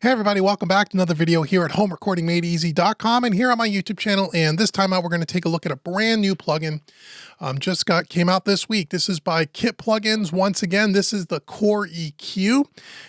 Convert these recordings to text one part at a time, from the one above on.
Hey everybody, welcome back to another video here at homerecordingmadeeasy.com and here on my YouTube channel. And this time out, we're going to take a look at a brand new plugin. Came out this week. This is by KIT Pluigns. Once again, this is the Core EQ.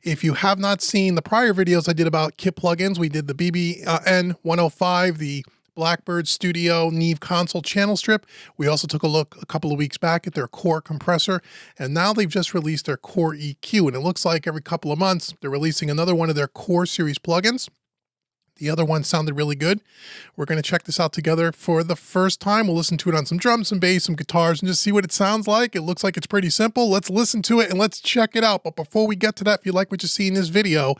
If you have not seen the prior videos I did about KIT Pluigns, we did the BBN 105, the Blackbird Studio Neve console channel strip. We also took a look a couple of weeks back at their Core compressor, and now they've just released their Core EQ, and it looks like every couple of months they're releasing another one of their Core series plugins. The other one sounded really good. We're going to check this out together for the first time. We'll listen to it on some drums, some bass, some guitars, and just see what it sounds like. It looks like it's pretty simple. Let's listen to it and let's check it out. But before we get to that, if you like what you see in this video,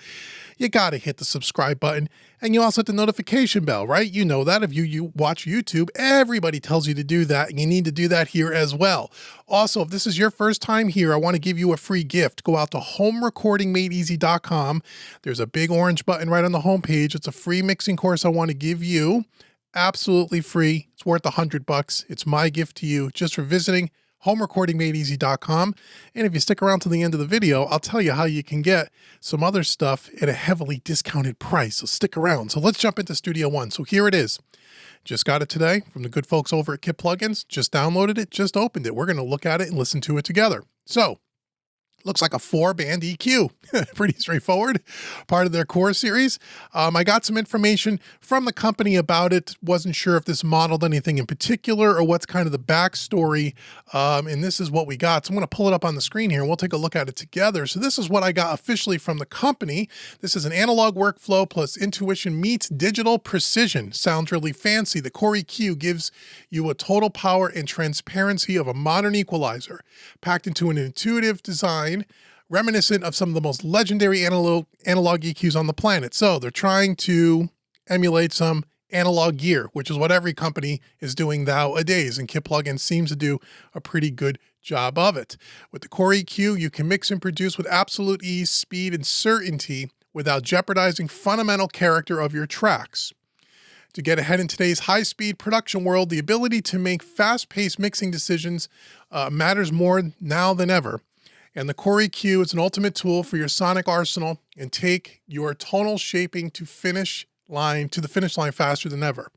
you got to hit the subscribe button, and you also hit the notification bell, right? You know that if you watch YouTube, everybody tells you to do that, and you need to do that here as well. Also, if this is your first time here, I want to give you a free gift. Go out to homerecordingmadeeasy.com. There's a big orange button right on the homepage. It's a free mixing course I want to give you. Absolutely free. It's worth $100. It's my gift to you just for visiting homerecordingmadeeasy.com. And if you stick around to the end of the video, I'll tell you how you can get some other stuff at a heavily discounted price. So stick around. So let's jump into Studio One. So here it is. Just got it today from the good folks over at KIT Pluigns. Just downloaded it, just opened it. We're going to look at it and listen to it together. So looks like a 4-band EQ. Pretty straightforward. Part of their Core series. I got some information from the company about it. Wasn't sure if this modeled anything in particular or what's kind of the backstory. And this is what we got. So I'm going to pull it up on the screen here and we'll take a look at it together. So this is what I got officially from the company. This is an analog workflow plus intuition meets digital precision. Sounds really fancy. The Core EQ gives you a total power and transparency of a modern equalizer, packed into an intuitive design reminiscent of some of the most legendary analog EQs on the planet. So they're trying to emulate some analog gear, which is what every company is doing nowadays, and KIT Pluigns seems to do a pretty good job of it. With the Core EQ, you can mix and produce with absolute ease, speed, and certainty without jeopardizing fundamental character of your tracks. To get ahead in today's high-speed production world, the ability to make fast-paced mixing decisions matters more now than ever. And the Core EQ is an ultimate tool for your sonic arsenal and take your tonal shaping to the finish line faster than ever.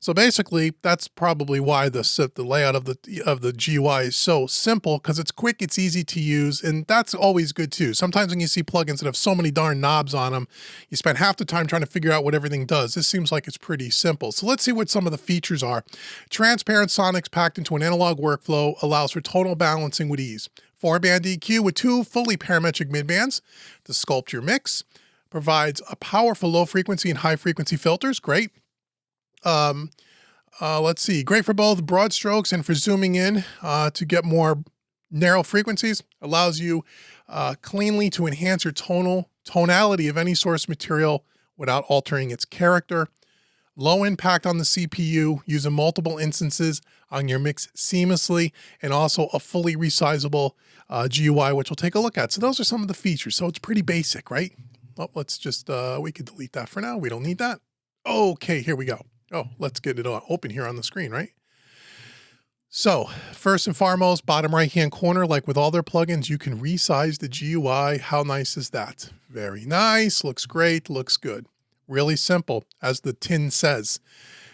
So basically, that's probably why the layout of the GUI is so simple, because it's quick, it's easy to use, and that's always good too. Sometimes when you see plugins that have so many darn knobs on them, you spend half the time trying to figure out what everything does. This seems like it's pretty simple. So let's see what some of the features are. Transparent sonics packed into an analog workflow allows for tonal balancing with ease. 4-band EQ with 2 fully parametric midbands to sculpt your mix. Provides a powerful low frequency and high frequency filters. Great. Let's see. Great for both broad strokes and for zooming in to get more narrow frequencies. Allows you cleanly to enhance your tonality of any source material without altering its character. Low impact on the CPU, using multiple instances on your mix seamlessly, and also a fully resizable GUI, which we'll take a look at. So those are some of the features. So it's pretty basic, right? Well, let's just, we could delete that for now. We don't need that. Okay, here we go. Oh, let's get it open here on the screen, right? So first and foremost, bottom right-hand corner, like with all their plugins, you can resize the GUI. How nice is that? Very nice. Looks great. Looks good. Really simple, as the tin says.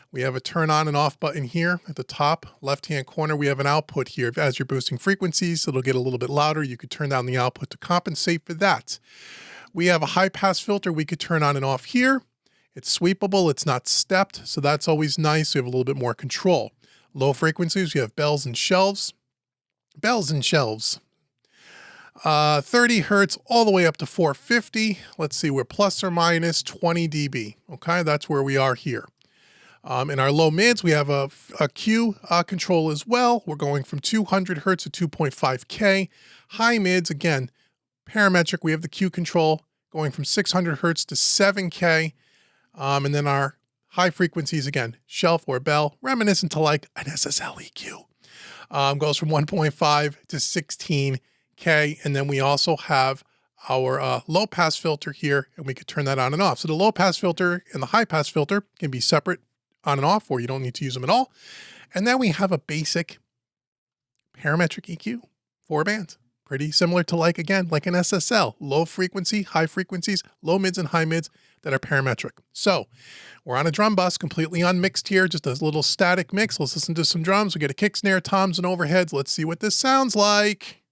We have a turn on and off button here at the top left-hand corner. We have an output here. As you're boosting frequencies, it'll get a little bit louder. You could turn down the output to compensate for that. We have a high-pass filter we could turn on and off here. It's sweepable. It's not stepped, so that's always nice. We have a little bit more control. Low frequencies, we have bells and shelves. Bells and shelves. 30 hertz all the way up to 450. Let's see, we're plus or minus 20 dB. Okay, that's where we are here. In our low mids, we have a Q control as well. We're going from 200 hertz to 2.5K. High mids, again, parametric. We have the Q control going from 600 hertz to 7K. And then our high frequencies, again, shelf or bell, reminiscent to like an SSL EQ. Goes from 1.5 to 16K. And then we also have our low pass filter here, and we could turn that on and off. So the low pass filter and the high pass filter can be separate on and off, or you don't need to use them at all. And then we have a basic parametric EQ, 4 bands. Pretty similar to like an SSL, low frequency, high frequencies, low mids and high mids that are parametric. So we're on a drum bus, completely unmixed here, just a little static mix. Let's listen to some drums. We get a kick, snare, toms, and overheads. Let's see what this sounds like.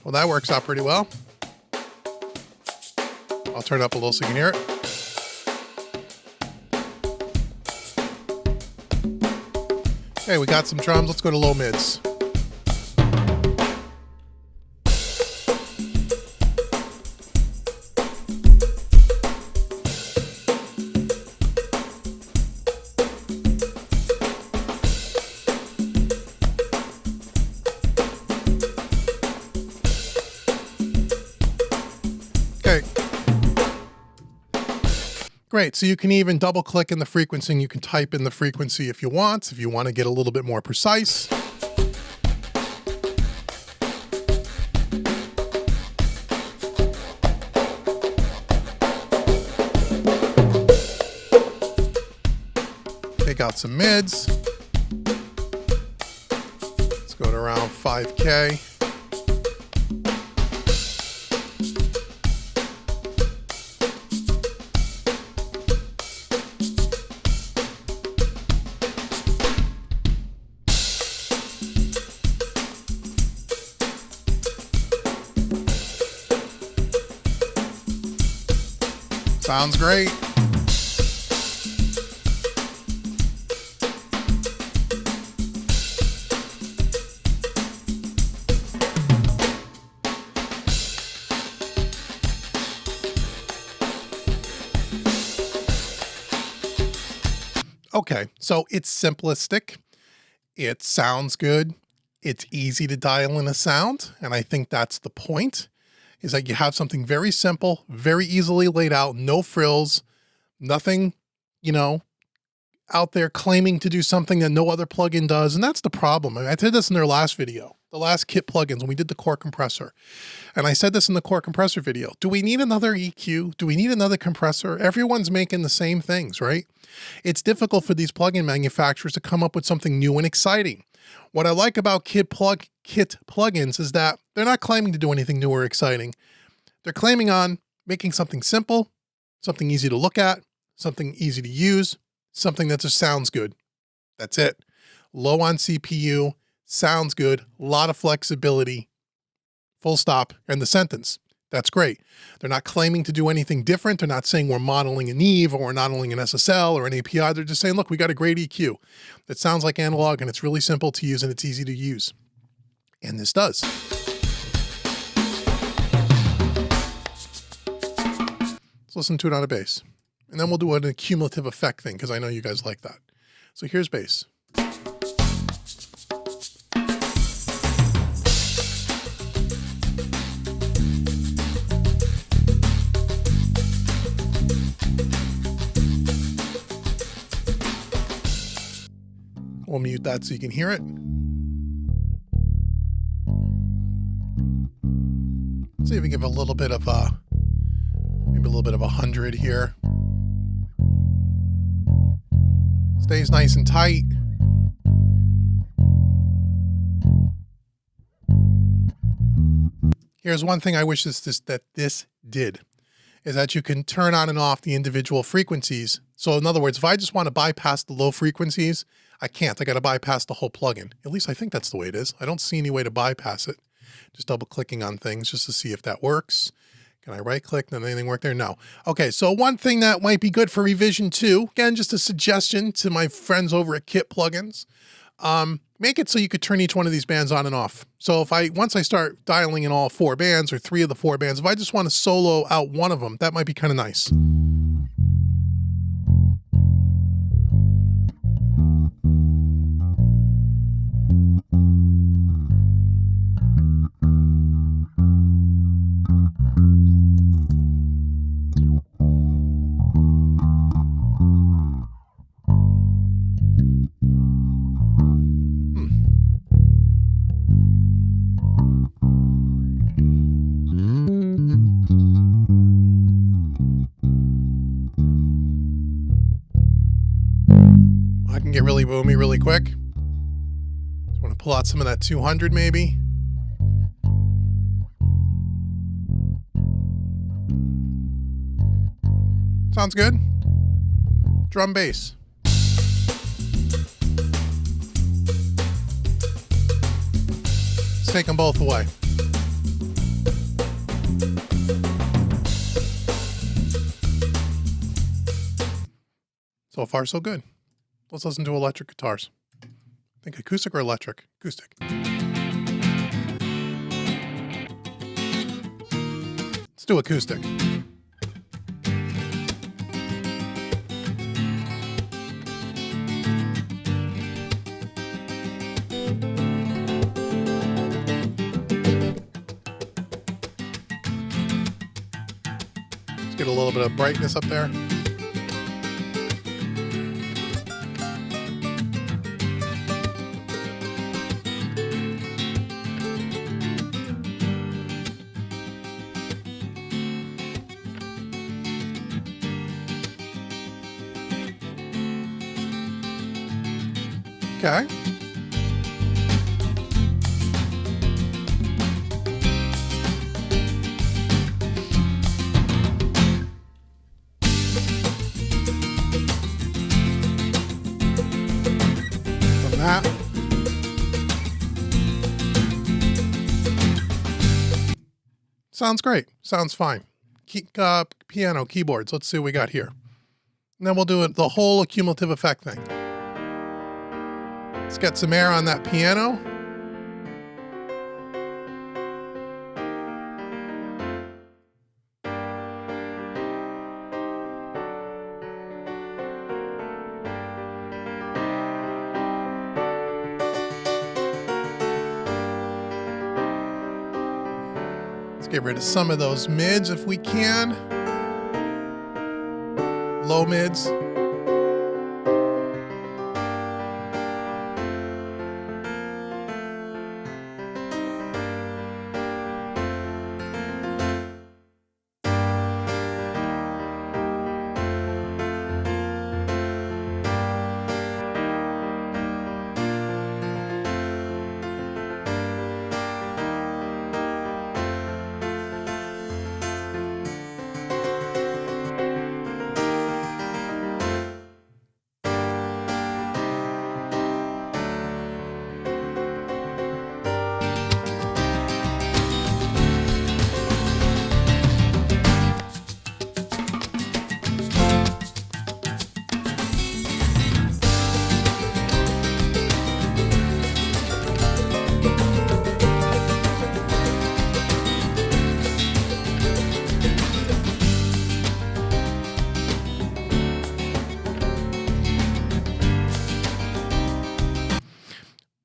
Well, that works out pretty well. I'll turn it up a little so you can hear it. Okay, we got some drums. Let's go to low mids. Okay. Great, so you can even double click in the frequency and you can type in the frequency if you want to get a little bit more precise. Take out some mids. Let's go to around 5K. Sounds great. Okay, so it's simplistic. It sounds good. It's easy to dial in a sound, and I think that's the point. Is that you have something very simple, very easily laid out, no frills, nothing, out there claiming to do something that no other plugin does. And that's the problem. I did this in their last video, the last KIT Pluigns, when we did the core compressor. And I said this in the core compressor video. Do we need another EQ? Do we need another compressor? Everyone's making the same things, right? It's difficult for these plugin manufacturers to come up with something new and exciting. What I like about KIT Pluigns is that they're not claiming to do anything new or exciting. They're claiming on making something simple, something easy to look at, something easy to use, something that just sounds good. That's it. Low on CPU, sounds good, a lot of flexibility, full stop, and the sentence. That's great. They're not claiming to do anything different. They're not saying we're modeling an Eve or we're modeling an SSL or an API. They're just saying, look, we got a great EQ that sounds like analog and it's really simple to use and it's easy to use. And this does. Let's listen to it on a bass. And then we'll do an cumulative effect thing because I know you guys like that. So here's bass. We'll mute that so you can hear it. See if we give a little bit of maybe a little bit of 100 here. Stays nice and tight. Here's one thing I wish that this did, is that you can turn on and off the individual frequencies. So in other words, if I just want to bypass the low frequencies, I can't. I got to bypass the whole plugin. At least I think that's the way it is. I don't see any way to bypass it. Just double clicking on things just to see if that works. Can I right click? Does anything work there? No. Okay, so one thing that might be good for revision 2, again, just a suggestion to my friends over at KIT Pluigns, make it so you could turn each one of these bands on and off. So once I start dialing in all 4 bands or 3 of the 4 bands, if I just want to solo out one of them, that might be kind of nice. I can get really boomy really quick. Just want to pull out some of that 200 maybe. Sounds good. Drum bass. Let's take them both away. So far, so good. Let's listen to electric guitars. I think acoustic or electric? Acoustic. Let's do acoustic. Let's get a little bit of brightness up there. Okay. From that. Sounds great. Sounds fine. Piano, keyboards. Let's see what we got here. And then we'll do it the whole cumulative effect thing. Let's get some air on that piano. Let's get rid of some of those mids if we can. Low mids.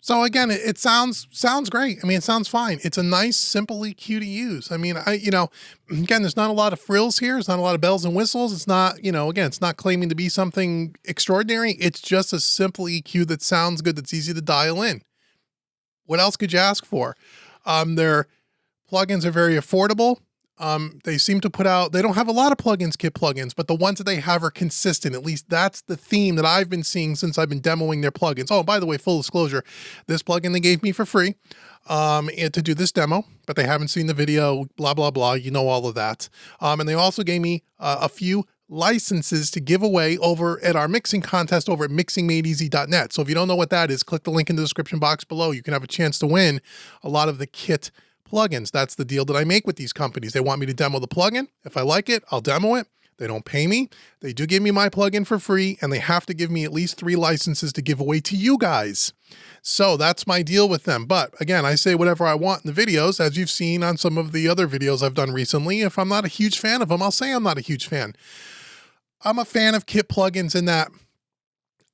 So again, it sounds great. I mean, it sounds fine. It's a nice, simple EQ to use. I mean, again, there's not a lot of frills here. There's not a lot of bells and whistles. It's not, again, it's not claiming to be something extraordinary. It's just a simple EQ that sounds good, that's easy to dial in. What else could you ask for? Their plugins are very affordable. They seem to put out, they don't have a lot of plugins, KIT Pluigns, but the ones that they have are consistent. At least that's the theme that I've been seeing since I've been demoing their plugins. Oh, by the way, full disclosure, this plugin they gave me for free to do this demo, but they haven't seen the video, blah, blah, blah. You know all of that. And they also gave me a few licenses to give away over at our mixing contest over at mixingmadeeasy.net. So if you don't know what that is, click the link in the description box below. You can have a chance to win a lot of the KIT plugins. That's the deal that I make with these companies. They want me to demo the plugin. If I like it, I'll demo it. They don't pay me. They do give me my plugin for free, and they have to give me at least 3 licenses to give away to you guys. So that's my deal with them. But again, I say whatever I want in the videos, as you've seen on some of the other videos I've done recently. If I'm not a huge fan of them, I'll say I'm not a huge fan. I'm a fan of KIT Pluigns in that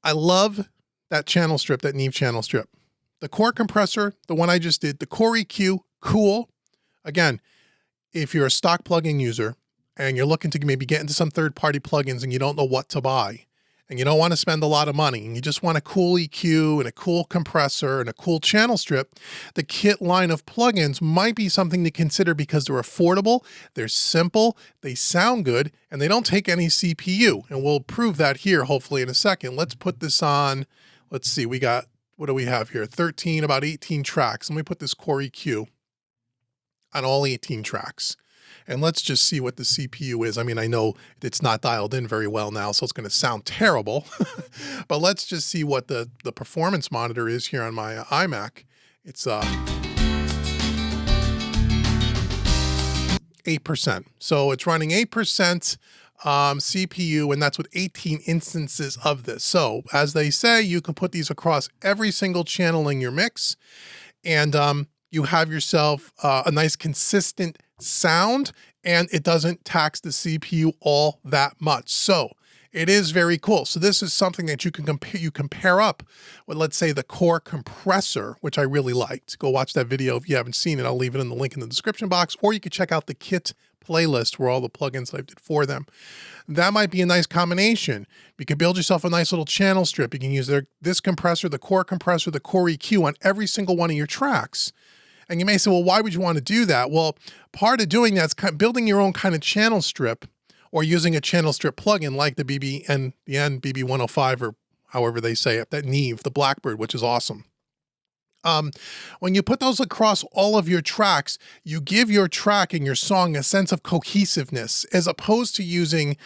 I love that channel strip, that Neve channel strip. The core compressor, the one I just did, the core EQ, cool. Again, if you're a stock plugin user and you're looking to maybe get into some third-party plugins and you don't know what to buy, and you don't want to spend a lot of money, and you just want a cool EQ and a cool compressor and a cool channel strip, the KIT line of plugins might be something to consider because they're affordable, they're simple, they sound good, and they don't take any CPU. And we'll prove that here hopefully in a second. Let's put this on. Let's see, we got, what do we have here? 13, about 18 tracks. Let me put this core EQ on all 18 tracks. And let's just see what the CPU is. I mean, I know it's not dialed in very well now, so it's going to sound terrible. But let's just see what the performance monitor is here on my iMac. It's 8%. So it's running 8% CPU, and that's with 18 instances of this. So as they say, you can put these across every single channel in your mix, and you have yourself a nice consistent sound, and it doesn't tax the CPU all that much. So it is very cool. So this is something that you can compare up with, let's say, the core compressor, which I really liked. Go watch that video if you haven't seen it. I'll leave it in the link in the description box, or you could check out the KIT playlist where all the plugins I did for them. That might be a nice combination. You could build yourself a nice little channel strip. You can use this compressor, the core EQ on every single one of your tracks. And you may say, well, why would you want to do that? Well, part of doing that is building your own kind of channel strip, or using a channel strip plugin like the BB105, or however they say it, that Neve, the Blackbird, which is awesome. When you put those across all of your tracks, you give your track and your song a sense of cohesiveness, as opposed to using,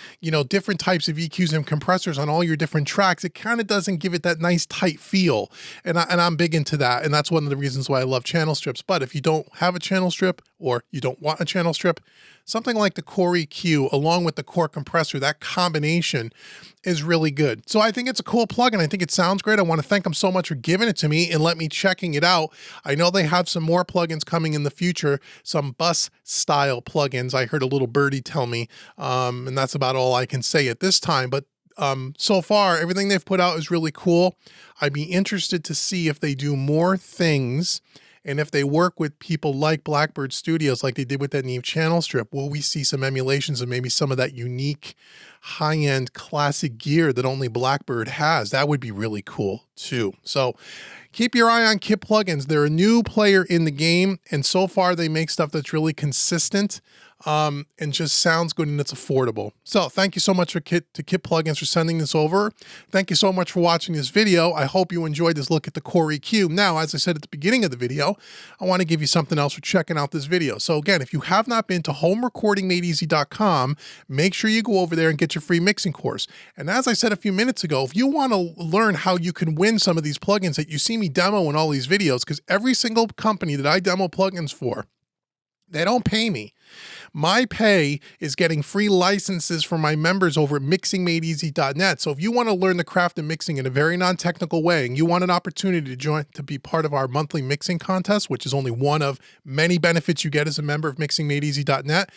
different types of EQs and compressors on all your different tracks. It kind of doesn't give it that nice tight feel. And I'm big into that. And that's one of the reasons why I love channel strips. But if you don't have a channel strip, or you don't want a channel strip, something like the core EQ along with the core compressor, that combination is really good. So I think it's a cool plugin. I think it sounds great. I want to thank them so much for giving it to me and let me checking it out. I know they have some more plugins coming in the future, some bus style plugins. I heard a little birdie tell me, and that's about all I can say at this time. But so far, everything they've put out is really cool. I'd be interested to see if they do more things, and if they work with people like Blackbird Studios, like they did with that Neve channel strip. Will we see some emulations of maybe some of that unique high-end classic gear that only Blackbird has? That would be really cool too. So keep your eye on KIT Pluigns. They're a new player in the game, and so far they make stuff that's really consistent and just sounds good, and it's affordable. So thank you so much to KIT Pluigns for sending this over. Thank you so much for watching this video. I hope you enjoyed this look at the core EQ. Now, as I said at the beginning of the video, I want to give you something else for checking out this video. So again, if you have not been to homerecordingmadeeasy.com, make sure you go over there and get your free mixing course. And as I said a few minutes ago, if you want to learn how you can win some of these plugins that you see me demo in all these videos, because every single company that I demo plugins for, they don't pay me. My pay is getting free licenses for my members over at mixingmadeeasy.net. So if you want to learn the craft of mixing in a very non-technical way, and you want an opportunity to be part of our monthly mixing contest, which is only one of many benefits you get as a member of mixingmadeeasy.net,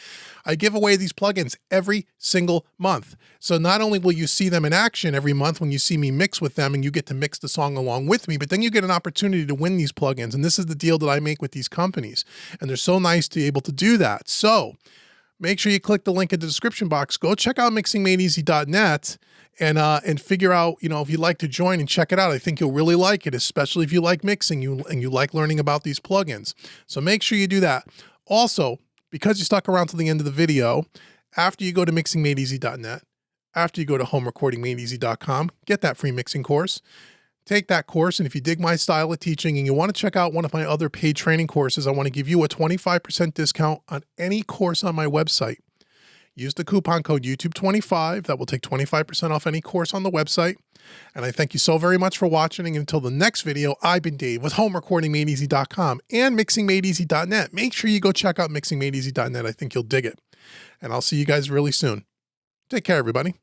I give away these plugins every single month. So not only will you see them in action every month when you see me mix with them and you get to mix the song along with me, but then you get an opportunity to win these plugins. And this is the deal that I make with these companies. And they're so nice to be able to do that. So make sure you click the link in the description box. Go check out mixingmadeeasy.net and figure out, if you'd like to join and check it out. I think you'll really like it, especially if you like mixing and you like learning about these plugins. So make sure you do that. Also, because you stuck around to the end of the video, after you go to mixingmadeeasy.net, after you go to homerecordingmadeeasy.com, get that free mixing course. Take that course, and if you dig my style of teaching and you want to check out one of my other paid training courses, I want to give you a 25% discount on any course on my website. Use the coupon code YouTube25. That will take 25% off any course on the website. And I thank you so very much for watching. And until the next video, I've been Dave with homerecordingmadeeasy.com and mixingmadeeasy.net. Make sure you go check out mixingmadeeasy.net. I think you'll dig it. And I'll see you guys really soon. Take care, everybody.